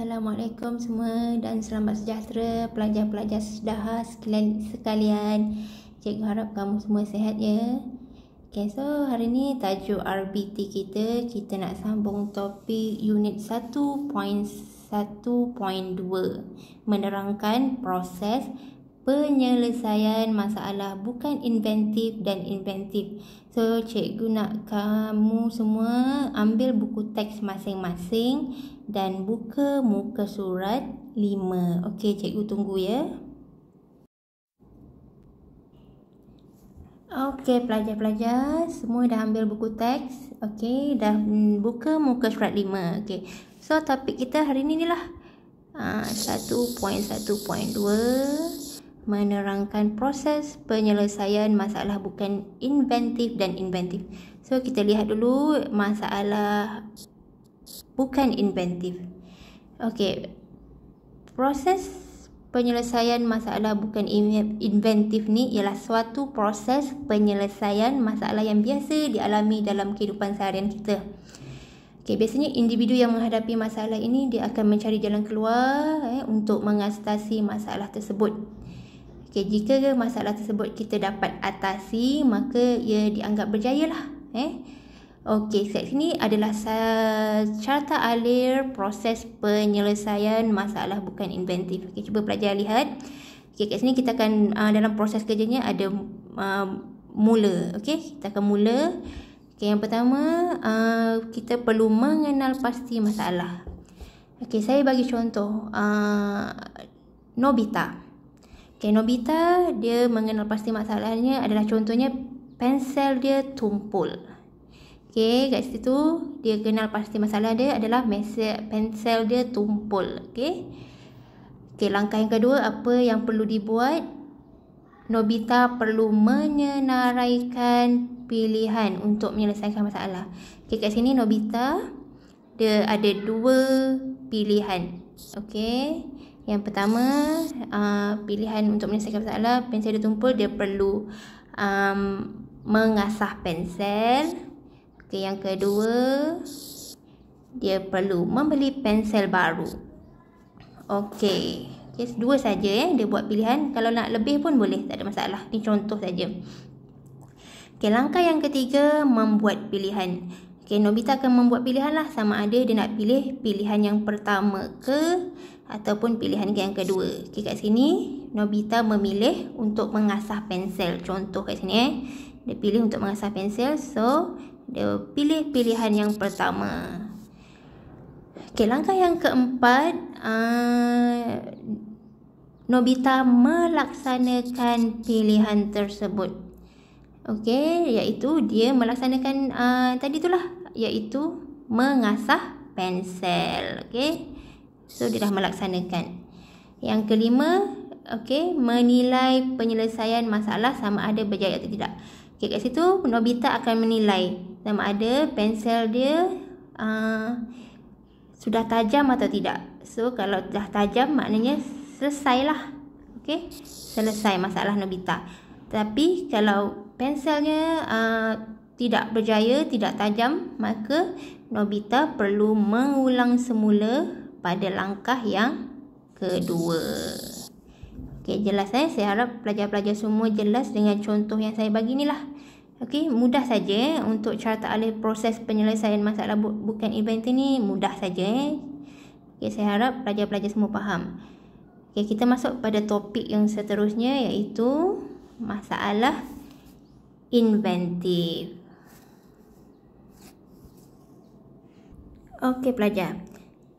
Assalamualaikum semua dan selamat sejahtera pelajar-pelajar sedaha sekalian. Cikgu harap kamu semua sihat ya. Okay, so hari ni tajuk RBT kita nak sambung topik unit 1.1.2 menerangkan proses penyelesaian masalah bukan inventif dan inventif. So cikgu nak kamu semua ambil buku teks masing-masing dan buka muka surat 5. Okey, cikgu tunggu ya. Okey, pelajar-pelajar semua dah ambil buku teks. Okey, dah buka muka surat 5. Okey. So topik kita hari ni lah 1.1.2 menerangkan proses penyelesaian masalah bukan inventif dan inventif. So kita lihat dulu masalah bukan inventif. Okey. Proses penyelesaian masalah bukan inventif ni ialah suatu proses penyelesaian masalah yang biasa dialami dalam kehidupan seharian kita. Okey, biasanya individu yang menghadapi masalah ini dia akan mencari jalan keluar untuk mengatasi masalah tersebut. Okey, jika masalah tersebut kita dapat atasi, maka ia dianggap berjaya lah. Okey, kat sini adalah carta alir proses penyelesaian masalah bukan inventif. Okey, cuba pelajar lihat. Okey, kat sini kita akan dalam proses kerjanya ada mula. Okey, kita akan mula. Okey, yang pertama kita perlu mengenal pasti masalah. Okey, saya bagi contoh Nobita. Okay, Nobita dia mengenal pasti masalahnya adalah contohnya pensel dia tumpul. Okay, kat situ dia kenal pasti masalah dia adalah pensel dia tumpul. Okay, langkah yang kedua apa yang perlu dibuat? Nobita perlu menyenaraikan pilihan untuk menyelesaikan masalah. Okay, kat sini Nobita dia ada dua pilihan. Okay. Yang pertama, pilihan untuk menyelesaikan masalah, pensel dia tumpul, dia perlu mengasah pensel. Okay, yang kedua, dia perlu membeli pensel baru. Okey, dua saja dia buat pilihan. Kalau nak lebih pun boleh, tak ada masalah. Ini contoh saja. Okay, langkah yang ketiga, membuat pilihan. Okay, Nobita akan membuat pilihan lah, sama ada dia nak pilih pilihan yang pertama ke ataupun pilihan yang kedua. Okay, kat sini Nobita memilih untuk mengasah pensel. Contoh kat sini dia pilih untuk mengasah pensel, so dia pilih pilihan yang pertama. Okay, langkah yang keempat, Nobita melaksanakan pilihan tersebut. Okay, iaitu dia melaksanakan tadi itulah, iaitu mengasah pensel. Okay, so dia dah melaksanakan. Yang kelima, okey, menilai penyelesaian masalah sama ada berjaya atau tidak. Okey, kat situ Nobita akan menilai sama ada pensel dia sudah tajam atau tidak. So kalau dah tajam maknanya selesailah. Okey, selesai masalah Nobita. Tapi kalau penselnya tidak berjaya, tidak tajam, maka Nobita perlu mengulang semula pada langkah yang kedua. Okey, jelas saya harap pelajar-pelajar semua jelas dengan contoh yang saya bagi ni lah. Okey, mudah saja untuk carta alih proses penyelesaian masalah bukan inventif ni, mudah saja. Okey, saya harap pelajar-pelajar semua faham. Okey, kita masuk pada topik yang seterusnya iaitu masalah inventif. Okey pelajar,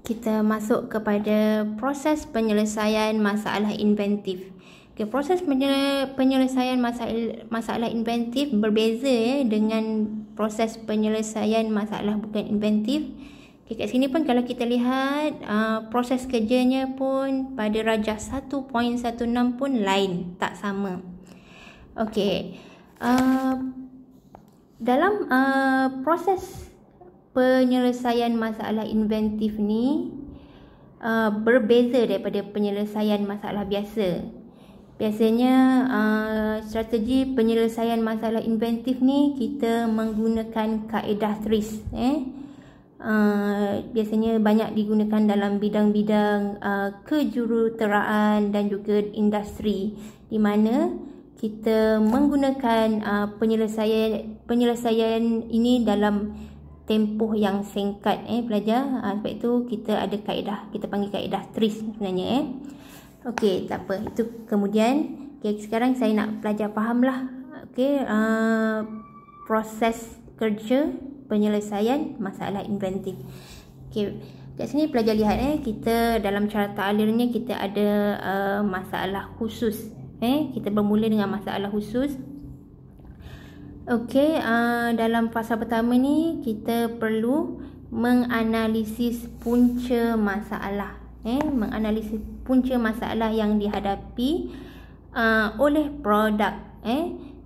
kita masuk kepada proses penyelesaian masalah inventif. Okay, proses penyelesaian masalah inventif berbeza dengan proses penyelesaian masalah bukan inventif. Okay, kat sini pun kalau kita lihat proses kerjanya pun pada rajah 1.16 pun lain, tak sama. Okey, dalam proses penyelesaian masalah inventif ni berbeza daripada penyelesaian masalah biasa. Biasanya strategi penyelesaian masalah inventif ni kita menggunakan kaedah TRIS. biasanya banyak digunakan dalam bidang-bidang kejuruteraan dan juga industri, di mana kita menggunakan penyelesaian ini dalam tempoh yang singkat pelajar. Sebab itu kita ada kaedah, kita panggil kaedah TRIS sebenarnya. Okey, tak apa, itu kemudian. Sekarang saya nak pelajar fahamlah proses kerja penyelesaian masalah inventif. Kat sini pelajar lihat kita dalam cara ta'alirnya kita ada masalah khusus. Kita bermula dengan masalah khusus. Dalam fasa pertama ni kita perlu menganalisis punca masalah. Menganalisis punca masalah yang dihadapi oleh produk.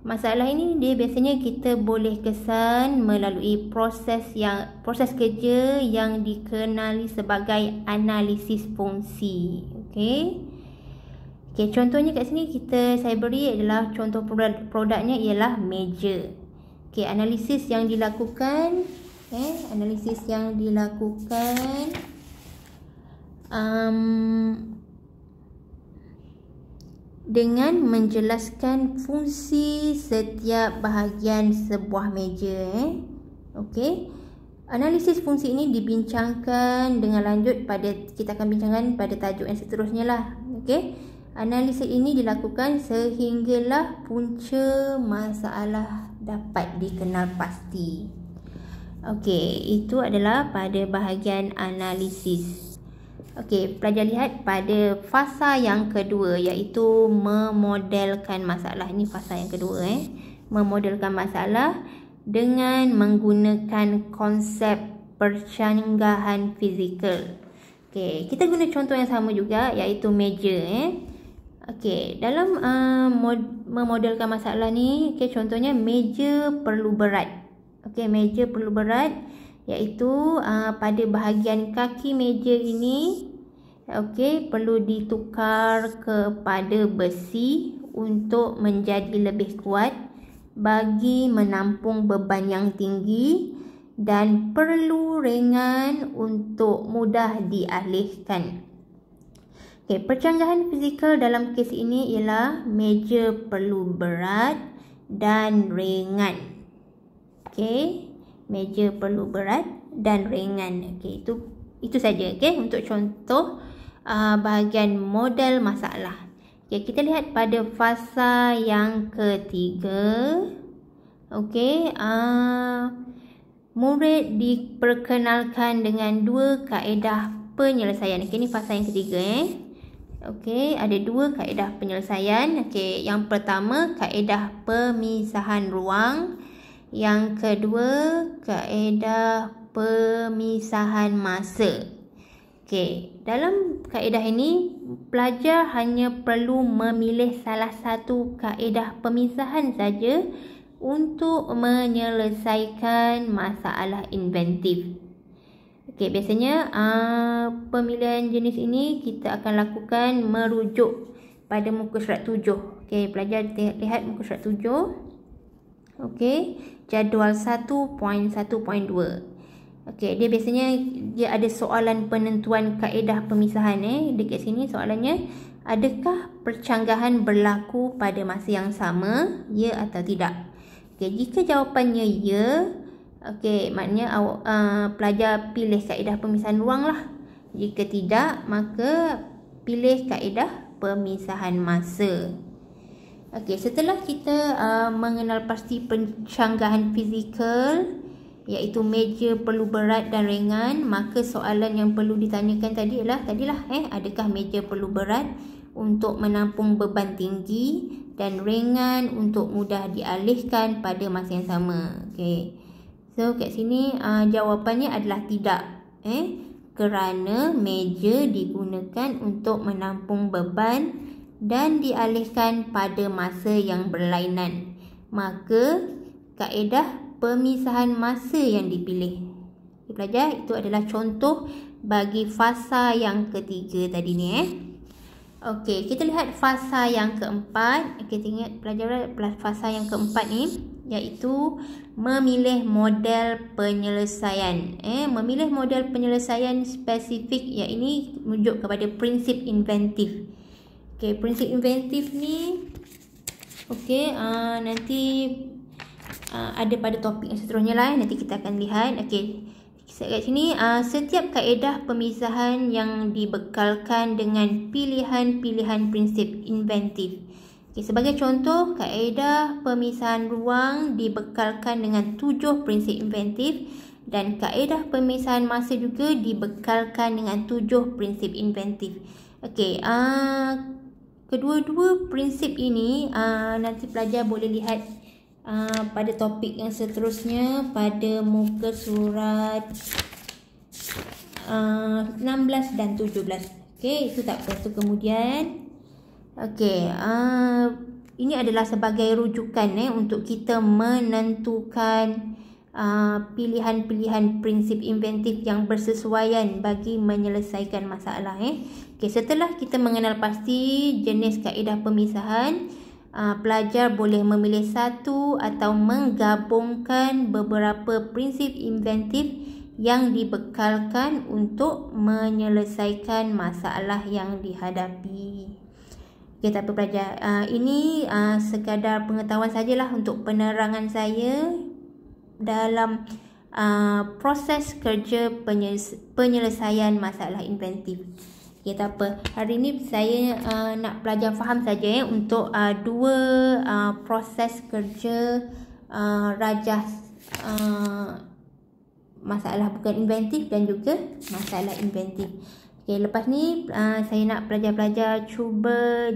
Masalah ini dia biasanya kita boleh kesan melalui proses kerja yang dikenali sebagai analisis fungsi. Contohnya kat sini saya beri adalah contoh produknya ialah meja. Analisis yang dilakukan dengan menjelaskan fungsi setiap bahagian sebuah meja. Analisis fungsi ini dibincangkan dengan lanjut kita akan bincangkan pada tajuk yang seterusnya lah. Analisis ini dilakukan sehinggalah punca masalah dapat dikenal pasti. Itu adalah pada bahagian analisis. Pelajar lihat pada fasa yang kedua, iaitu memodelkan masalah. Ini fasa yang kedua, memodelkan masalah dengan menggunakan konsep percanggahan fizikal. Kita guna contoh yang sama juga, iaitu meja. Dalam memodelkan masalah ni, contohnya meja perlu berat. Meja perlu berat, iaitu pada bahagian kaki meja ini perlu ditukar kepada besi untuk menjadi lebih kuat bagi menampung beban yang tinggi dan perlu ringan untuk mudah dialihkan. Percanggahan fizikal dalam kes ini ialah meja perlu berat dan ringan. Meja perlu berat dan ringan. Itu saja untuk contoh bahagian model masalah. Kita lihat pada fasa yang ketiga. Murid diperkenalkan dengan dua kaedah penyelesaian. Ini fasa yang ketiga. Ada dua kaedah penyelesaian. Yang pertama kaedah pemisahan ruang. Yang kedua, kaedah pemisahan masa. Dalam kaedah ini, pelajar hanya perlu memilih salah satu kaedah pemisahan saja untuk menyelesaikan masalah inventif. Biasanya pemilihan jenis ini kita akan lakukan merujuk pada muka surat 7. Pelajar lihat muka surat 7. Jadual 1.1.2. Dia biasanya ada soalan penentuan kaedah pemisahan. Dekat sini soalannya, adakah percanggahan berlaku pada masa yang sama, ya atau tidak? Jika jawapannya ya, maknanya pelajar pilih kaedah pemisahan ruang lah. Jika tidak, maka pilih kaedah pemisahan masa. Setelah kita mengenal pasti pencanggahan fizikal, iaitu meja perlu berat dan ringan, maka soalan yang perlu ditanyakan tadilah adakah meja perlu berat untuk menampung beban tinggi dan ringan untuk mudah dialihkan pada masa yang sama. So kat sini jawapannya adalah tidak. Kerana meja digunakan untuk menampung beban dan dialihkan pada masa yang berlainan, maka kaedah pemisahan masa yang dipilih. Pelajar, itu adalah contoh bagi fasa yang ketiga tadi ni. Kita lihat fasa yang keempat. Kita ingat pelajar, fasa yang keempat ni iaitu memilih model penyelesaian. Memilih model penyelesaian spesifik, yang ini merujuk kepada prinsip inventif. Okey, prinsip inventif ni nanti ada pada topik yang seterusnya lah. Nanti kita akan lihat. Okey, kat sini setiap kaedah pemisahan yang dibekalkan dengan pilihan-pilihan prinsip inventif. Okey, sebagai contoh, kaedah pemisahan ruang dibekalkan dengan 7 prinsip inventif dan kaedah pemisahan masa juga dibekalkan dengan 7 prinsip inventif. Okey, kedua-dua prinsip ini nanti pelajar boleh lihat pada topik yang seterusnya pada muka surat 16 dan 17. Okey, itu tak apa, itu kemudian. Okey, ini adalah sebagai rujukan untuk kita menentukan pilihan-pilihan prinsip inventif yang bersesuaian bagi menyelesaikan masalah. Okay, setelah kita mengenal pasti jenis kaedah pemisahan, pelajar boleh memilih satu atau menggabungkan beberapa prinsip inventif yang dibekalkan untuk menyelesaikan masalah yang dihadapi. Okay, tak apa pelajar, ini sekadar pengetahuan sajalah untuk penerangan saya dalam proses kerja penyelesaian masalah inventif. Okay, tak apa. Hari ni saya nak pelajar faham saja untuk dua proses kerja rajah masalah bukan inventif dan juga masalah inventif. Okay, lepas ni saya nak pelajar-pelajar cuba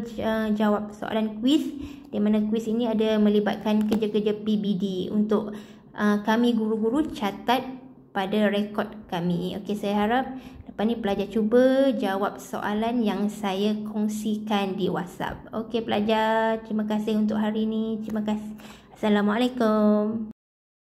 jawab soalan kuis, di mana kuis ini ada melibatkan kerja-kerja PBD untuk kami guru-guru catat pada rekod kami. Okey, saya harap lepas ni pelajar cuba jawab soalan yang saya kongsikan di WhatsApp. Okey pelajar, terima kasih untuk hari ini. Terima kasih. Assalamualaikum.